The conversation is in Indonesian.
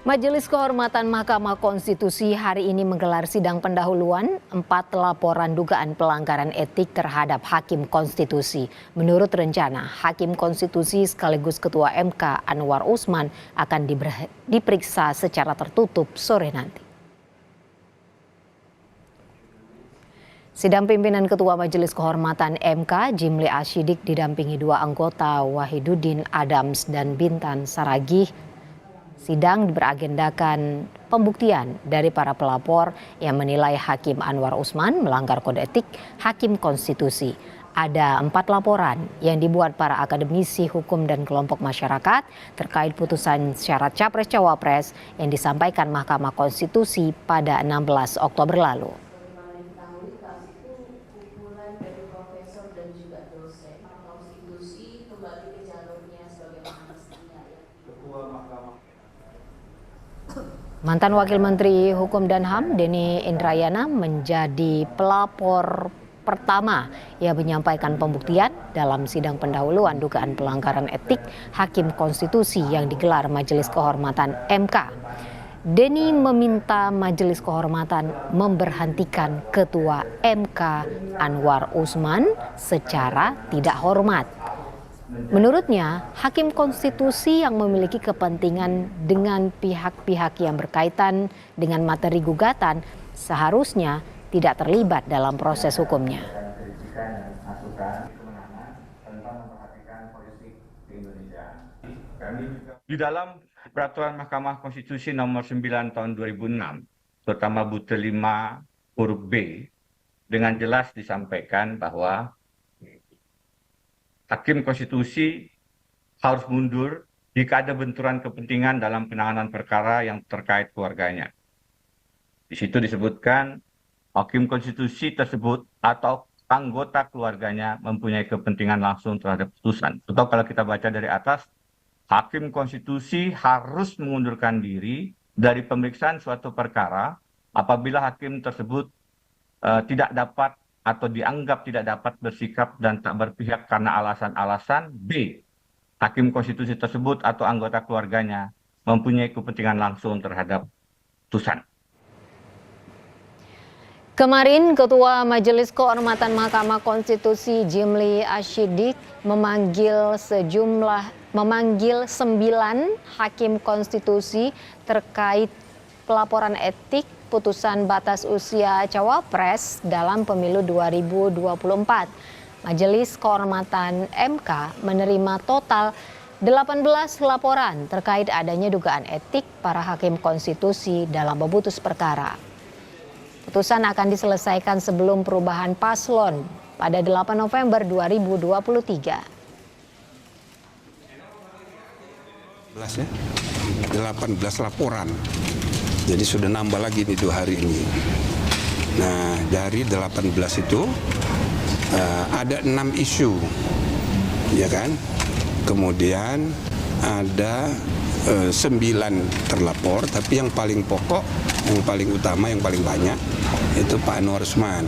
Majelis Kehormatan Mahkamah Konstitusi hari ini menggelar sidang pendahuluan 4 laporan dugaan pelanggaran etik terhadap Hakim Konstitusi. Menurut rencana, Hakim Konstitusi sekaligus Ketua MK Anwar Usman akan diperiksa secara tertutup sore nanti. Sidang pimpinan Ketua Majelis Kehormatan MK Jimli Asyidik didampingi 2 anggota Wahiduddin Adams dan Bintan Saragih. Sidang beragendakan pembuktian dari para pelapor yang menilai Hakim Anwar Usman melanggar kode etik Hakim Konstitusi. Ada 4 laporan yang dibuat para akademisi hukum dan kelompok masyarakat terkait putusan syarat Capres-Cawapres yang disampaikan Mahkamah Konstitusi pada 16 Oktober lalu. Mantan Wakil Menteri Hukum dan HAM Denny Indrayana menjadi pelapor pertama yang menyampaikan pembuktian dalam sidang pendahuluan dugaan pelanggaran etik Hakim Konstitusi yang digelar Majelis Kehormatan MK. Denny meminta Majelis Kehormatan memberhentikan Ketua MK Anwar Usman secara tidak hormat. Menurutnya, Hakim Konstitusi yang memiliki kepentingan dengan pihak-pihak yang berkaitan dengan materi gugatan seharusnya tidak terlibat dalam proses hukumnya. Di dalam Peraturan Mahkamah Konstitusi Nomor 9 Tahun 2006, terutama butir 5 huruf B, dengan jelas disampaikan bahwa Hakim Konstitusi harus mundur jika ada benturan kepentingan dalam penanganan perkara yang terkait keluarganya. Di situ disebutkan Hakim Konstitusi tersebut atau anggota keluarganya mempunyai kepentingan langsung terhadap putusan. Atau kalau kita baca dari atas, Hakim Konstitusi harus mengundurkan diri dari pemeriksaan suatu perkara apabila hakim tersebut tidak dapat atau dianggap tidak dapat bersikap dan tak berpihak karena alasan-alasan B. Hakim Konstitusi tersebut atau anggota keluarganya mempunyai kepentingan langsung terhadap putusan. Kemarin Ketua Majelis Kehormatan Mahkamah Konstitusi Jimli Asyidik memanggil 9 Hakim Konstitusi terkait pelaporan etik putusan batas usia Cawapres dalam pemilu 2024. Majelis Kehormatan MK menerima total 18 laporan terkait adanya dugaan etik para hakim konstitusi dalam memutus perkara. Putusan akan diselesaikan sebelum perubahan paslon pada 8 November 2023. 18 laporan. Jadi sudah nambah lagi nih 2 hari ini. Nah, dari 18 itu ada 6 isu, ya kan? Kemudian ada 9 terlapor, tapi yang paling pokok, yang paling utama, yang paling banyak itu Pak Anwar Usman.